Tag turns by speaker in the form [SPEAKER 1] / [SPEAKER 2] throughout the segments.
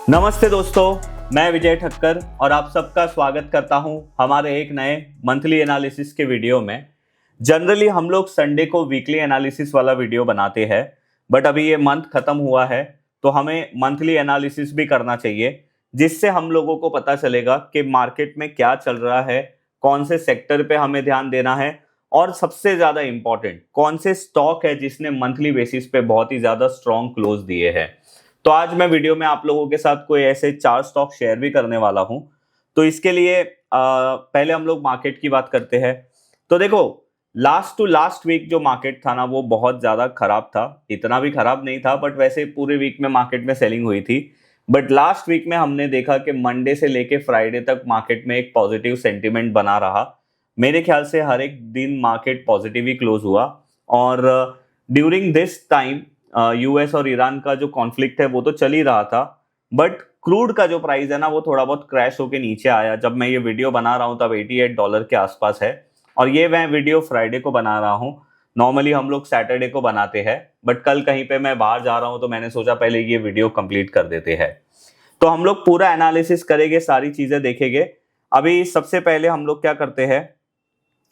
[SPEAKER 1] नमस्ते दोस्तों, मैं विजय ठक्कर और आप सबका स्वागत करता हूं हमारे एक नए मंथली एनालिसिस के वीडियो में। जनरली हम लोग संडे को वीकली एनालिसिस वाला वीडियो बनाते हैं, बट अभी ये मंथ खत्म हुआ है तो हमें मंथली एनालिसिस भी करना चाहिए, जिससे हम लोगों को पता चलेगा कि मार्केट में क्या चल रहा है, कौन से सेक्टर पे हमें ध्यान देना है और सबसे ज्यादा इंपॉर्टेंट कौन से स्टॉक है जिसने मंथली बेसिस पे बहुत ही ज्यादा स्ट्रॉन्ग क्लोज दिए हैं। तो आज मैं वीडियो में आप लोगों के साथ कोई ऐसे 4 स्टॉक शेयर भी करने वाला हूं। तो इसके लिए पहले हम लोग मार्केट की बात करते हैं। तो देखो, लास्ट टू लास्ट वीक जो मार्केट था ना, वो बहुत ज्यादा खराब था। इतना भी खराब नहीं था, बट वैसे पूरे वीक में मार्केट में सेलिंग हुई थी। बट लास्ट वीक में हमने देखा कि मंडे से लेके फ्राइडे तक मार्केट में एक पॉजिटिव सेंटिमेंट बना रहा। मेरे ख्याल से हर एक दिन मार्केट पॉजिटिव ही क्लोज हुआ। और ड्यूरिंग दिस टाइम यूएस और ईरान का जो कॉन्फ्लिक्ट है वो तो चल ही रहा था, बट क्रूड का जो प्राइस है ना, वो थोड़ा बहुत क्रैश होके नीचे आया। जब मैं ये वीडियो बना रहा हूँ तब $88 के आसपास है, और ये मैं वीडियो फ्राइडे को बना रहा हूँ। नॉर्मली हम लोग सैटरडे को बनाते हैं, बट कल कहीं पे मैं बाहर जा रहा हूँ तो मैंने सोचा पहले ये वीडियो कंप्लीट कर देते हैं। तो हम लोग पूरा एनालिसिस करेंगे, सारी चीजें देखेंगे। अभी सबसे पहले हम लोग क्या करते हैं,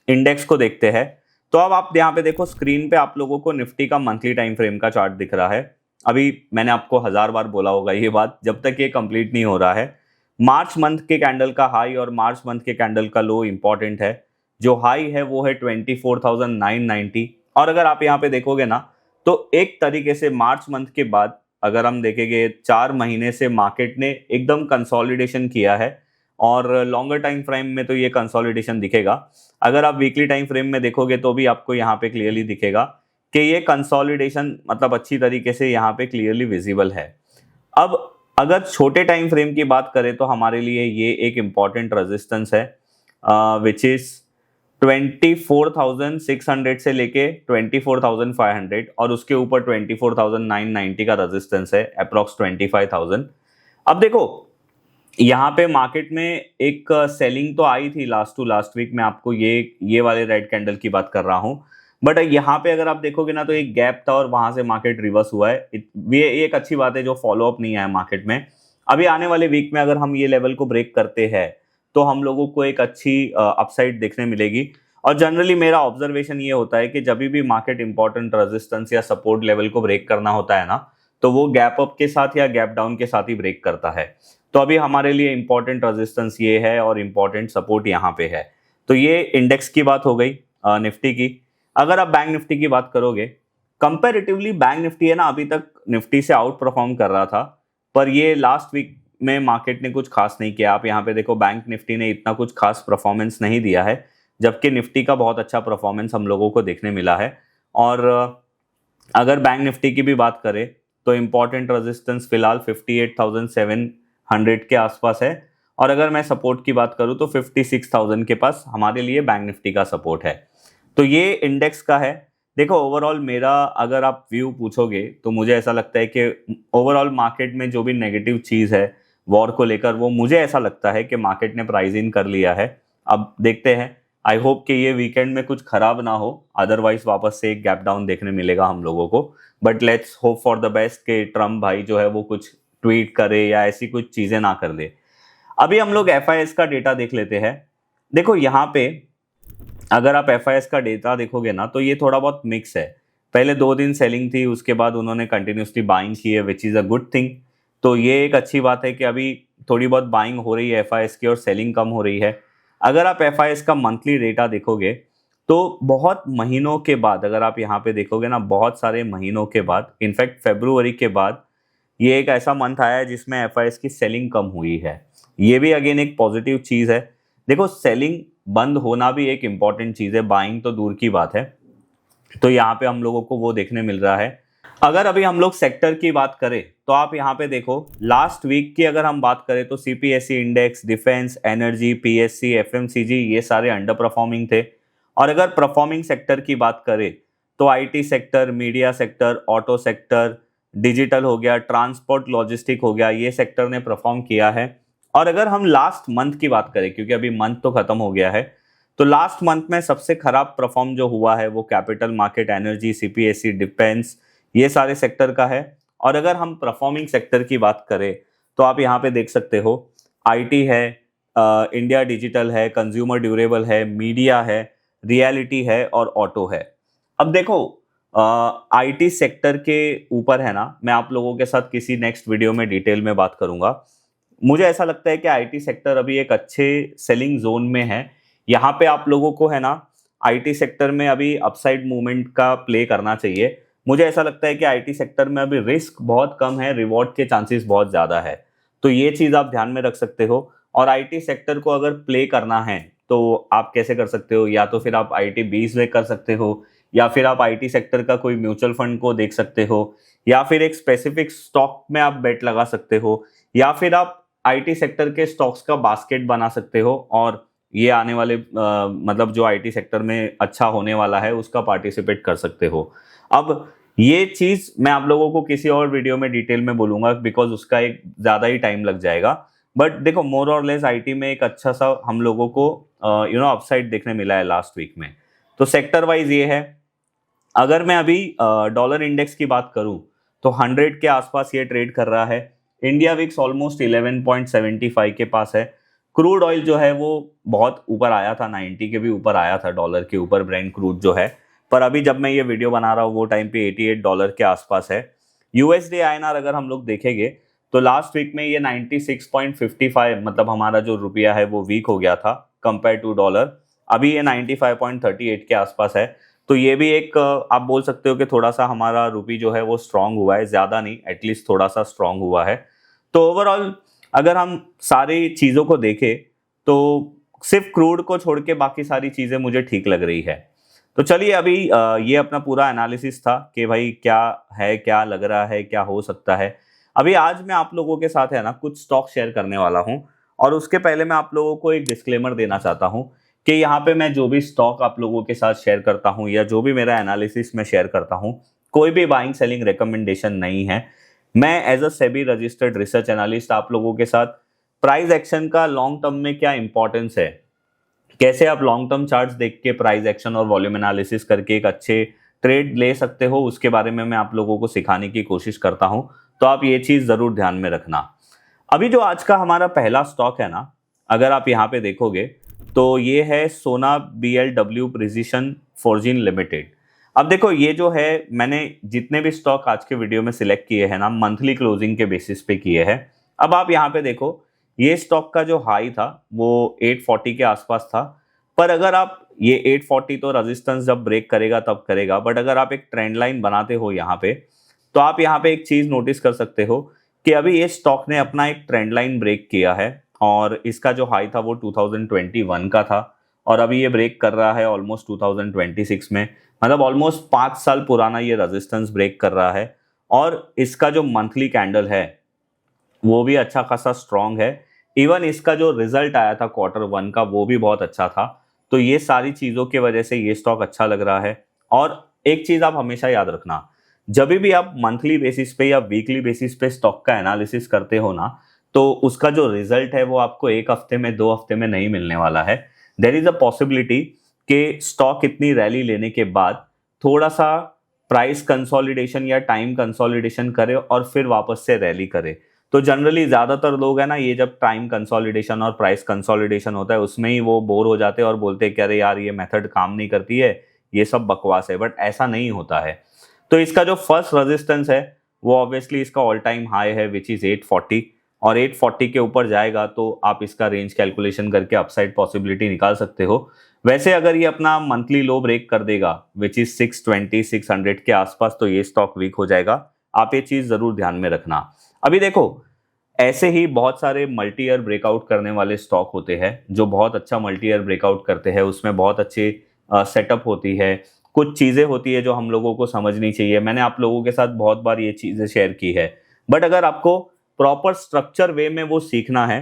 [SPEAKER 1] इंडेक्स को देखते हैं। तो अब आप यहाँ पे देखो, स्क्रीन पे आप लोगों को निफ्टी का मंथली टाइम फ्रेम का चार्ट दिख रहा है। अभी मैंने आपको 1000 बार बोला होगा ये बात, जब तक ये कंप्लीट नहीं हो रहा है। मार्च मंथ के कैंडल का हाई और मार्च मंथ के कैंडल का लो इंपॉर्टेंट है। जो हाई है वो है 24,990, और अगर आप यहाँ पे देखोगे ना, तो एक तरीके से मार्च मंथ के बाद अगर हम देखेंगे 4 महीने से मार्केट ने एकदम कंसोलिडेशन किया है, और लॉन्गर टाइम फ्रेम में तो ये कंसोलिडेशन दिखेगा। अगर आप वीकली टाइम फ्रेम में देखोगे तो भी आपको यहाँ पे क्लियरली दिखेगा कि ये कंसोलिडेशन मतलब अच्छी तरीके से यहाँ पे क्लियरली विजिबल है। अब अगर छोटे टाइम फ्रेम की बात करें तो हमारे लिए ये एक इम्पॉर्टेंट रेजिस्टेंस है, विच इज 24,600 से लेके 24,500, और उसके ऊपर 24,990 का रेजिस्टेंस है, अप्रॉक्स 25,000। अब देखो, यहाँ पे मार्केट में एक सेलिंग तो आई थी लास्ट टू लास्ट वीक में, आपको ये वाले रेड कैंडल की बात कर रहा हूँ। बट यहाँ पे अगर आप देखोगे ना, तो एक गैप था और वहां से मार्केट रिवर्स हुआ है। ये एक अच्छी बात है जो फॉलो अप नहीं आया मार्केट में। अभी आने वाले वीक में अगर हम ये लेवल को ब्रेक करते हैं तो हम लोगों को एक अच्छी अपसाइड देखने मिलेगी। और जनरली मेरा ऑब्जर्वेशन ये होता है कि जब भी मार्केट इंपॉर्टेंट रेजिस्टेंस या सपोर्ट लेवल को ब्रेक करना होता है ना, तो वो गैप अप के साथ या गैप डाउन के साथ ही ब्रेक करता है। तो अभी हमारे लिए इंपॉर्टेंट रेजिस्टेंस ये है और इंपॉर्टेंट सपोर्ट यहाँ पे है। तो ये इंडेक्स की बात हो गई निफ्टी की। अगर आप बैंक निफ्टी की बात करोगे, कंपैरेटिवली बैंक निफ्टी है ना, अभी तक निफ्टी से आउट परफॉर्म कर रहा था, पर ये लास्ट वीक में मार्केट ने कुछ खास नहीं किया। आप यहाँ पे देखो, बैंक निफ्टी ने इतना कुछ खास परफॉर्मेंस नहीं दिया है, जबकि निफ्टी का बहुत अच्छा परफॉर्मेंस हम लोगों को देखने मिला है। और अगर बैंक निफ्टी की भी बात करें तो इंपॉर्टेंट रेजिस्टेंस फिलहाल 58,700 के आसपास है, और अगर मैं सपोर्ट की बात करूं तो 56,000 के पास हमारे लिए बैंक निफ्टी का सपोर्ट है। तो ये इंडेक्स का है। देखो, ओवरऑल मेरा अगर आप व्यू पूछोगे तो मुझे ऐसा लगता है कि ओवरऑल मार्केट में जो भी नेगेटिव चीज़ है वॉर को लेकर, वो मुझे ऐसा लगता है कि मार्केट ने प्राइस इन कर लिया है। अब देखते हैं, आई होप कि ये वीकेंड में कुछ खराब ना हो, अदरवाइज वापस से एक गैप डाउन देखने मिलेगा हम लोगों को। But let's hope for the best कि ट्रम्प भाई जो है वो कुछ ट्वीट करे या ऐसी कुछ चीजें ना कर दे। अभी हम लोग एफआईएस का डेटा देख लेते हैं। देखो, यहाँ पे अगर आप एफआईएस का डेटा देखोगे ना, तो ये थोड़ा बहुत मिक्स है। पहले 2 दिन सेलिंग थी, उसके बाद उन्होंने कंटिन्यूसली बाइंग की है, which is a good thing. तो ये एक अच्छी बात है कि अभी थोड़ी बहुत बाइंग हो रही है एफआईएस की और सेलिंग कम हो रही है। अगर आप एफआईएस का मंथली डेटा देखोगे तो बहुत महीनों के बाद, अगर आप यहाँ पे देखोगे ना, बहुत सारे महीनों के बाद, इनफैक्ट फरवरी के बाद ये एक ऐसा मंथ आया है जिसमें एफआईएस की सेलिंग कम हुई है। ये भी अगेन एक पॉजिटिव चीज़ है। देखो, सेलिंग बंद होना भी एक इंपॉर्टेंट चीज़ है, बाइंग तो दूर की बात है। तो यहाँ पे हम लोगों को वो देखने मिल रहा है। अगर अभी हम लोग सेक्टर की बात करें तो आप यहाँ पे देखो, लास्ट वीक की अगर हम बात करें तो CPSC index, defence, energy, PSC, FMCG, ये सारे अंडर परफॉर्मिंग थे। और अगर परफॉर्मिंग सेक्टर की बात करें तो IT sector, media sector, auto sector, digital हो गया, ट्रांसपोर्ट लॉजिस्टिक हो गया, ये सेक्टर ने परफॉर्म किया है। और अगर हम लास्ट मंथ की बात करें, क्योंकि अभी मंथ तो खत्म हो गया है, तो लास्ट मंथ में सबसे खराब परफॉर्म जो हुआ है वो capital market, energy, CPSC, defence, ये सारे सेक्टर का है। और अगर हम परफॉर्मिंग सेक्टर की बात करें तो आप यहाँ पे देख सकते हो आईटी है, इंडिया डिजिटल है, कंज्यूमर ड्यूरेबल है, मीडिया है, रियलिटी है और ऑटो है। अब देखो आईटी सेक्टर के ऊपर है ना, मैं आप लोगों के साथ किसी नेक्स्ट वीडियो में डिटेल में बात करूंगा। मुझे ऐसा लगता है कि आईटी सेक्टर अभी एक अच्छे सेलिंग जोन में है। यहाँ पे आप लोगों को है ना आईटी सेक्टर में अभी अपसाइड मूवमेंट का प्ले करना चाहिए। मुझे ऐसा लगता है कि आईटी सेक्टर में अभी रिस्क बहुत कम है, रिवॉर्ड के चांसेस बहुत ज़्यादा है। तो ये चीज़ आप ध्यान में रख सकते हो। और आईटी सेक्टर को अगर प्ले करना है तो आप कैसे कर सकते हो, या तो फिर आप आईटी 20 वे कर सकते हो, या फिर आप आईटी सेक्टर का कोई म्यूचुअल फंड को देख सकते हो, या फिर एक स्पेसिफिक स्टॉक में आप बेट लगा सकते हो, या फिर आप आईटी सेक्टर के स्टॉक्स का बास्केट बना सकते हो और ये आने वाले मतलब जो आईटी सेक्टर में अच्छा होने वाला है उसका पार्टिसिपेट कर सकते हो। अब ये चीज मैं आप लोगों को किसी और वीडियो में डिटेल में बोलूंगा, बिकॉज उसका एक ज्यादा ही टाइम लग जाएगा। बट देखो मोर और लेस आईटी में एक अच्छा सा हम लोगों को अपसाइड देखने मिला है लास्ट वीक में। तो सेक्टर वाइज ये है। अगर मैं अभी डॉलर इंडेक्स की बात करूं तो 100 के आसपास ये ट्रेड कर रहा है। इंडिया विक्स ऑलमोस्ट 11.75 के पास है। क्रूड ऑयल जो है वो बहुत ऊपर आया था, 90 के भी ऊपर आया था डॉलर के ऊपर ब्रेंट क्रूड जो है। पर अभी जब मैं ये वीडियो बना रहा हूँ वो टाइम पे 88 डॉलर के आसपास है। यूएसडी आईएनआर अगर हम लोग देखेंगे तो लास्ट वीक में ये 96.55, मतलब हमारा जो रुपया है वो वीक हो गया था कंपेयर टू डॉलर। अभी ये 95.38 के आसपास है। तो ये भी एक आप बोल सकते हो कि थोड़ा सा हमारा रुपी जो है वो स्ट्रांग हुआ है, ज्यादा नहीं, एटलीस्ट थोड़ा सा स्ट्रांग हुआ है। तो ओवरऑल अगर हम सारी चीजों को देखें तो सिर्फ क्रूड को छोड़ के बाकी सारी चीजें मुझे ठीक लग रही है। तो चलिए अभी ये अपना पूरा एनालिसिस था कि भाई क्या है, क्या लग रहा है, क्या हो सकता है। अभी आज मैं आप लोगों के साथ है ना कुछ स्टॉक शेयर करने वाला हूं, और उसके पहले मैं आप लोगों को एक डिस्क्लेमर देना चाहता हूं कि यहाँ पे मैं जो भी स्टॉक आप लोगों के साथ शेयर करता हूं या जो भी मेरा एनालिसिस में शेयर करता हूं, कोई भी बाइंग सेलिंग रिकमेंडेशन नहीं है। मैं as a SEBI registered research analyst आप लोगों के साथ प्राइस एक्शन का लॉन्ग टर्म में क्या इंपॉर्टेंस है, कैसे आप लॉन्ग टर्म चार्ट्स देख के प्राइस एक्शन और वॉल्यूम एनालिसिस करके एक अच्छे ट्रेड ले सकते हो, उसके बारे में मैं आप लोगों को सिखाने की कोशिश करता हूं। तो आप ये चीज जरूर ध्यान में रखना। अभी जो आज का हमारा पहला स्टॉक है ना, अगर आप यहाँ पे देखोगे तो ये है सोना BLW प्रिसिशन फॉर्जिंग लिमिटेड। अब देखो ये जो है, मैंने जितने भी स्टॉक आज के वीडियो में सिलेक्ट किए हैं ना मंथली क्लोजिंग के बेसिस पे किए हैं। अब आप यहाँ पे देखो ये स्टॉक का जो हाई था वो 840 के आसपास था। पर अगर आप ये 840 तो रेजिस्टेंस जब ब्रेक करेगा तब करेगा, बट अगर आप एक ट्रेंड लाइन बनाते हो यहाँ पे तो आप यहाँ पे एक चीज नोटिस कर सकते हो कि अभी ये स्टॉक ने अपना एक ट्रेंड लाइन ब्रेक किया है और इसका जो हाई था वो 2021 का था और अभी ये ब्रेक कर रहा है ऑलमोस्ट 2026 में, मतलब ऑलमोस्ट 5 साल पुराना ये रेजिस्टेंस ब्रेक कर रहा है। और इसका जो मंथली कैंडल है वो भी अच्छा खासा स्ट्रांग है। इवन इसका जो रिजल्ट आया था Q1 का वो भी बहुत अच्छा था। तो ये सारी चीज़ों की वजह से ये स्टॉक अच्छा लग रहा है। और एक चीज़ आप हमेशा याद रखना, जब भी आप मंथली बेसिस पे या वीकली बेसिस पे स्टॉक का एनालिसिस करते हो ना, तो उसका जो रिजल्ट है वो आपको 1 हफ्ते में 2 हफ्ते में नहीं मिलने वाला है। देयर इज अ पॉसिबिलिटी कि स्टॉक इतनी रैली लेने के बाद थोड़ा सा प्राइस कंसोलिडेशन या टाइम कंसोलिडेशन करे और फिर वापस से रैली करे। तो जनरली ज्यादातर लोग है ना, ये जब टाइम कंसोलिडेशन और प्राइस कंसोलिडेशन होता है उसमें ही वो बोर हो जाते हैं और बोलते हैं कि अरे यार ये मेथड काम नहीं करती है, ये सब बकवास है। बट ऐसा नहीं होता है। तो इसका जो फर्स्ट रेजिस्टेंस है वो ऑब्वियसली इसका ऑल टाइम हाई है विच इज 840, और 840 के ऊपर जाएगा तो आप इसका रेंज कैलकुलेशन करके अपसाइड पॉसिबिलिटी निकाल सकते हो। वैसे अगर ये अपना मंथली लो ब्रेक कर देगा विच इज 620 600 के आसपास तो ये स्टॉक वीक हो जाएगा। आप ये चीज जरूर ध्यान में रखना। अभी देखो ऐसे ही बहुत सारे मल्टी ईयर ब्रेकआउट करने वाले स्टॉक होते हैं जो बहुत अच्छा मल्टी ईयर ब्रेकआउट करते हैं, उसमें बहुत अच्छे सेटअप होती है, कुछ चीज़ें होती है जो हम लोगों को समझनी चाहिए। मैंने आप लोगों के साथ बहुत बार ये चीज़ें शेयर की है। बट अगर आपको प्रॉपर स्ट्रक्चर वे में वो सीखना है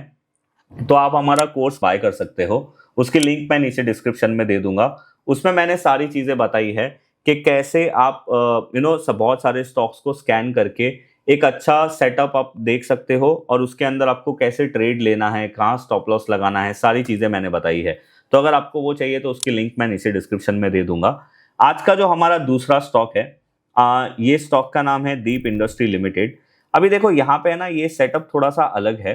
[SPEAKER 1] तो आप हमारा कोर्स बाय कर सकते हो, उसकी लिंक मैं नीचे डिस्क्रिप्शन में दे दूंगा। उसमें मैंने सारी चीज़ें बताई है कि कैसे आप बहुत सारे स्टॉक्स को स्कैन करके एक अच्छा सेटअप आप देख सकते हो और उसके अंदर आपको कैसे ट्रेड लेना है, कहाँ स्टॉप लॉस लगाना है, सारी चीज़ें मैंने बताई है। तो अगर आपको वो चाहिए तो उसकी लिंक मैं नीचे डिस्क्रिप्शन में दे दूंगा। आज का जो हमारा दूसरा स्टॉक है ये स्टॉक का नाम है दीप इंडस्ट्री लिमिटेड। अभी देखो यहाँ पे है ना, ये सेटअप थोड़ा सा अलग है।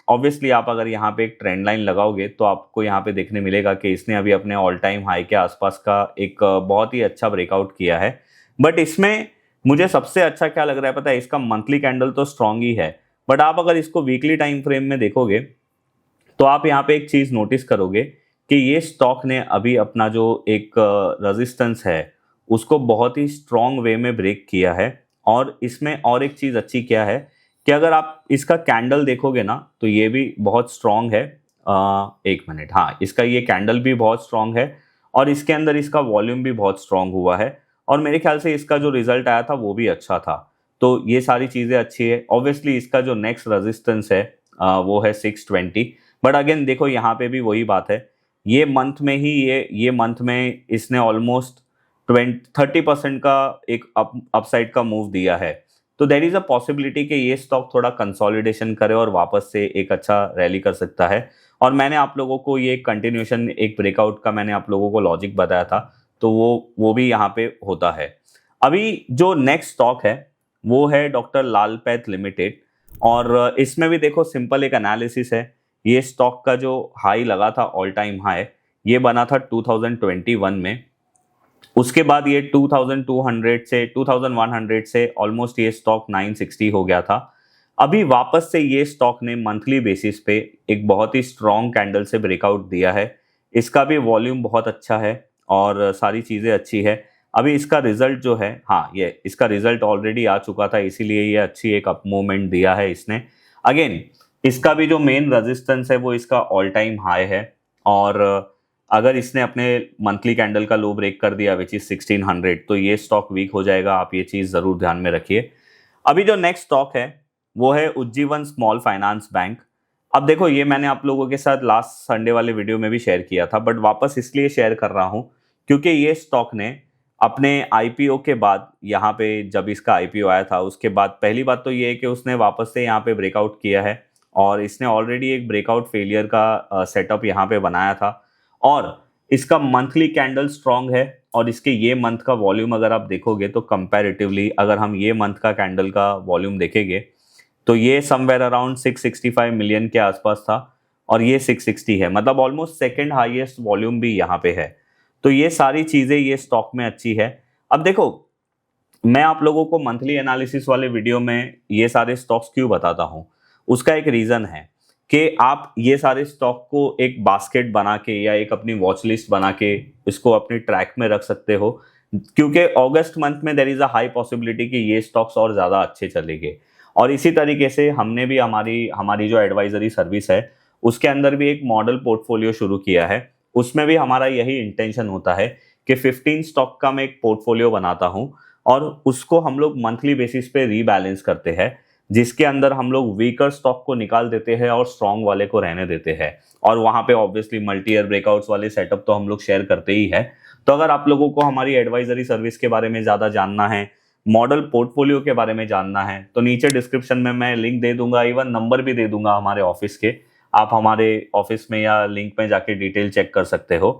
[SPEAKER 1] ऑब्वियसली आप अगर यहाँ पे एक ट्रेंड लाइन लगाओगे तो आपको यहाँ पे देखने मिलेगा कि इसने अभी अपने ऑल टाइम हाई के आसपास का एक बहुत ही अच्छा ब्रेकआउट किया है। बट इसमें मुझे सबसे अच्छा क्या लग रहा है पता है, इसका मंथली कैंडल तो स्ट्रांग ही है, बट आप अगर इसको वीकली टाइम फ्रेम में देखोगे तो आप यहाँ पे एक चीज नोटिस करोगे कि ये स्टॉक ने अभी अपना जो एक रेजिस्टेंस है उसको बहुत ही स्ट्रांग वे में ब्रेक किया है। और इसमें और एक चीज अच्छी क्या है कि अगर आप इसका कैंडल देखोगे ना तो ये भी बहुत स्ट्रांग है। एक मिनट, हाँ, इसका ये कैंडल भी बहुत स्ट्रांग है और इसके अंदर इसका वॉल्यूम भी बहुत स्ट्रांग हुआ है और मेरे ख्याल से इसका जो रिजल्ट आया था वो भी अच्छा था। तो ये सारी चीजें अच्छी है। ऑब्वियसली इसका जो नेक्स्ट रेजिस्टेंस है वो है 620। बट अगेन देखो यहाँ पे भी वही बात है, ये मंथ में ही ये मंथ में इसने ऑलमोस्ट 30% का एक अपसाइड का मूव दिया है। तो देयर इज अ पॉसिबिलिटी कि ये स्टॉक थोड़ा कंसोलिडेशन करे और वापस से एक अच्छा रैली कर सकता है। और मैंने आप लोगों को ये कंटिन्यूशन एक ब्रेकआउट का मैंने आप लोगों को लॉजिक बताया था, तो वो भी यहाँ पे होता है। अभी जो नेक्स्ट स्टॉक है वो है डॉक्टर लाल पैथ लिमिटेड और इसमें भी देखो सिंपल एक एनालिसिस है। ये स्टॉक का जो हाई लगा था ऑल टाइम हाई, ये बना था 2021 में। उसके बाद ये 2200 से 2100 से ऑलमोस्ट ये स्टॉक 960 हो गया था। अभी वापस से ये स्टॉक ने मंथली बेसिस पे एक बहुत ही स्ट्रॉन्ग कैंडल से ब्रेकआउट दिया है। इसका भी वॉल्यूम बहुत अच्छा है और सारी चीज़ें अच्छी है। अभी इसका रिजल्ट जो है, हाँ, ये इसका रिजल्ट ऑलरेडी आ चुका था, इसीलिए ये अच्छी एक अप मूवमेंट दिया है इसने। अगेन इसका भी जो मेन रेजिस्टेंस है वो इसका ऑल टाइम हाई है और अगर इसने अपने मंथली कैंडल का लो ब्रेक कर दिया विच इज 1600 तो ये स्टॉक वीक हो जाएगा। आप ये चीज़ ज़रूर ध्यान में रखिए। अभी जो नेक्स्ट स्टॉक है वो है उज्जीवन स्मॉल फाइनेंस बैंक। अब देखो ये मैंने आप लोगों के साथ लास्ट संडे वाले वीडियो में भी शेयर किया था, बट वापस इसलिए शेयर कर रहा हूँ क्योंकि ये स्टॉक ने अपने आईपीओ के बाद, यहाँ पे जब इसका आईपीओ आया था उसके बाद, पहली बात तो ये है कि उसने वापस से यहाँ पे ब्रेकआउट किया है और इसने ऑलरेडी एक ब्रेकआउट फेलियर का सेटअप यहाँ पे बनाया था और इसका मंथली कैंडल स्ट्रांग है और इसके ये मंथ का वॉल्यूम अगर आप देखोगे तो कंपैरेटिवली अगर हम ये मंथ का कैंडल का वॉल्यूम देखेंगे तो ये समवेयर अराउंड 665 मिलियन के आसपास था और ये 660 है, मतलब ऑलमोस्ट सेकंड हाईएस्ट वॉल्यूम भी यहाँ पे है। तो ये सारी चीज़ें ये स्टॉक में अच्छी है। अब देखो मैं आप लोगों को मंथली एनालिसिस वाले वीडियो में ये सारे स्टॉक्स क्यों बताता हूँ, उसका एक रीज़न है कि आप ये सारे स्टॉक को एक बास्केट बना के या एक अपनी वॉच लिस्ट बना के इसको अपनी ट्रैक में रख सकते हो, क्योंकि अगस्त मंथ में there is a high possibility कि ये स्टॉक्स और ज़्यादा अच्छे चलेंगे। और इसी तरीके से हमने भी हमारी जो एडवाइजरी सर्विस है उसके अंदर भी एक मॉडल पोर्टफोलियो शुरू किया है। उसमें भी हमारा यही इंटेंशन होता है कि 15 स्टॉक का मैं एक पोर्टफोलियो बनाता हूँ और उसको हम लोग मंथली बेसिस पे रीबैलेंस करते हैं, जिसके अंदर हम लोग वीकर स्टॉक को निकाल देते हैं और स्ट्रॉन्ग वाले को रहने देते हैं। और वहाँ पे ऑब्वियसली मल्टी ईयर ब्रेकआउट्स वाले सेटअप तो हम लोग शेयर करते ही है। तो अगर आप लोगों को हमारी एडवाइजरी सर्विस के बारे में ज़्यादा जानना है, मॉडल पोर्टफोलियो के बारे में जानना है, तो नीचे डिस्क्रिप्शन में मैं लिंक दे दूंगा, इवन नंबर भी दे दूंगा हमारे ऑफिस के। आप हमारे ऑफिस में या लिंक में जाके डिटेल चेक कर सकते हो।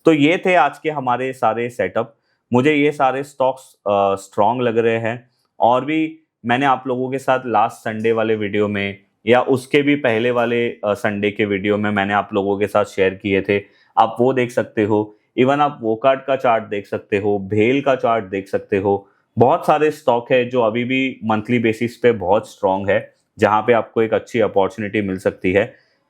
[SPEAKER 1] तो ये थे आज के हमारे सारे सेटअप। मुझे ये सारे स्टॉक्स स्ट्रॉन्ग लग रहे हैं और भी मैंने आप लोगों के साथ लास्ट संडे वाले वीडियो में या उसके भी पहले वाले संडे के वीडियो में मैंने आप लोगों के साथ शेयर किए थे, आप वो देख सकते हो। इवन आप वोकार्ड का चार्ट देख सकते हो, भेल का चार्ट देख सकते हो। बहुत सारे स्टॉक है जो अभी भी मंथली बेसिस पे बहुत स्ट्रॉन्ग है, जहां पे आपको एक अच्छी अपॉर्चुनिटी मिल सकती है।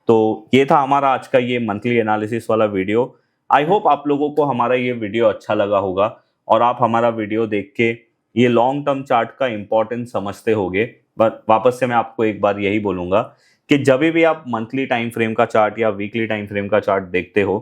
[SPEAKER 1] तो ये था हमारा आज का ये मंथली एनालिसिस वाला वीडियो। आई होप आप लोगों को हमारा ये वीडियो अच्छा लगा होगा और आप हमारा वीडियो देख के ये लॉन्ग टर्म चार्ट का इंपॉर्टेंस समझते होगे। बट वापस से मैं आपको एक बार यही बोलूँगा कि जब भी आप मंथली टाइम फ्रेम का चार्ट या वीकली टाइम फ्रेम का चार्ट देखते हो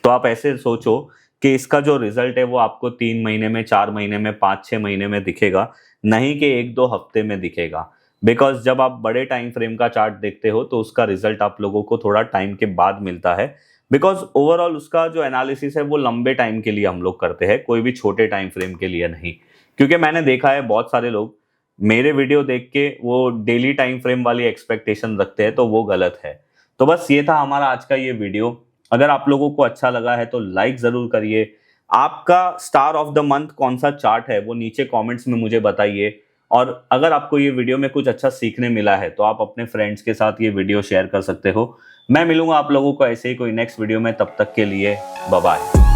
[SPEAKER 1] तो आप ऐसे सोचो कि इसका जो रिजल्ट है वो आपको 3 महीने में, 4 महीने में, 5-6 महीने में दिखेगा, नहीं कि 1-2 हफ्ते में दिखेगा। बिकॉज जब आप बड़े टाइम फ्रेम का चार्ट देखते हो तो उसका रिजल्ट आप लोगों को थोड़ा टाइम के बाद मिलता है, बिकॉज ओवरऑल उसका जो एनालिसिस है वो लंबे टाइम के लिए हम लोग करते हैं, कोई भी छोटे टाइम फ्रेम के लिए नहीं। क्योंकि मैंने देखा है बहुत सारे लोग मेरे वीडियो देख के वो डेली टाइम फ्रेम वाली एक्सपेक्टेशन रखते हैं, तो वो गलत है। तो बस ये था हमारा आज का ये वीडियो। अगर आप लोगों को अच्छा लगा है तो लाइक जरूर करिए। आपका स्टार ऑफ द मंथ कौन सा चार्ट है वो नीचे कमेंट्स में मुझे बताइए। और अगर आपको ये वीडियो में कुछ अच्छा सीखने मिला है तो आप अपने फ्रेंड्स के साथ ये वीडियो शेयर कर सकते हो। मैं मिलूंगा आप लोगों को ऐसे ही कोई नेक्स्ट वीडियो में, तब तक के लिए बाय बाय।